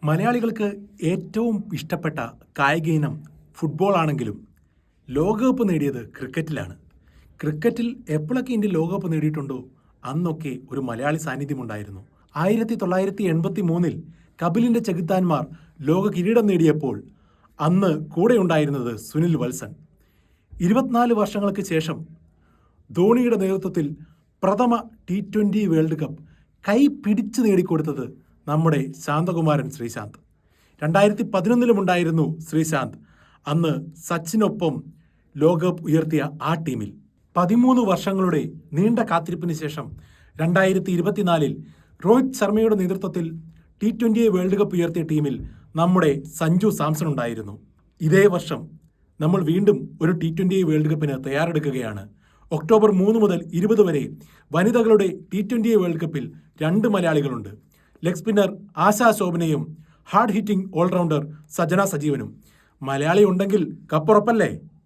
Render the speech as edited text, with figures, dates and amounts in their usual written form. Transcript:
മലയാളികൾക്ക് ഏറ്റവും ഇഷ്ടപ്പെട്ട കായിക ഇനം ഫുട്ബോൾ ആണെങ്കിലും ലോകകപ്പ് നേടിയത് ക്രിക്കറ്റിലാണ്. ക്രിക്കറ്റിൽ എപ്പോഴൊക്കെ ഇന്ത്യ ലോകകപ്പ് നേടിയിട്ടുണ്ടോ അന്നൊക്കെ ഒരു മലയാളി സാന്നിധ്യമുണ്ടായിരുന്നു. 1983 കപിലിൻ്റെ ചെകുത്താന്മാർ ലോക കിരീടം നേടിയപ്പോൾ അന്ന് കൂടെയുണ്ടായിരുന്നത് സുനിൽ വത്സൻ. 24 വർഷങ്ങൾക്ക് ശേഷം ധോണിയുടെ നേതൃത്വത്തിൽ പ്രഥമ T20 വേൾഡ് കപ്പ് കൈ പിടിച്ച് നേടിക്കൊടുത്തത് നമ്മുടെ ശാന്തകുമാരൻ ശ്രീശാന്ത്. 2011 ഉണ്ടായിരുന്നു ശ്രീശാന്ത് അന്ന് സച്ചിനൊപ്പം ലോകകപ്പ് ഉയർത്തിയ ആ ടീമിൽ. 13 വർഷങ്ങളുടെ നീണ്ട കാത്തിരിപ്പിന് ശേഷം 2024 രോഹിത് ശർമ്മയുടെ നേതൃത്വത്തിൽ T20 വേൾഡ് കപ്പ് ഉയർത്തിയ ടീമിൽ നമ്മുടെ സഞ്ജു സാംസൺ ഉണ്ടായിരുന്നു. ഇതേ വർഷം നമ്മൾ വീണ്ടും ഒരു T20 വേൾഡ് കപ്പിന് തയ്യാറെടുക്കുകയാണ്. ഒക്ടോബർ 3 മുതൽ 20 വരെ വനിതകളുടെ T20 വേൾഡ് കപ്പിൽ 2 മലയാളികളുണ്ട്. ലെഗ് സ്പിന്നർ ആശാ ശോഭനയും ഹാർഡ് ഹിറ്റിംഗ് ഓൾറൗണ്ടർ സജന സജീവനും. മലയാളി ഉണ്ടെങ്കിൽ കപ്പുറപ്പല്ലേ?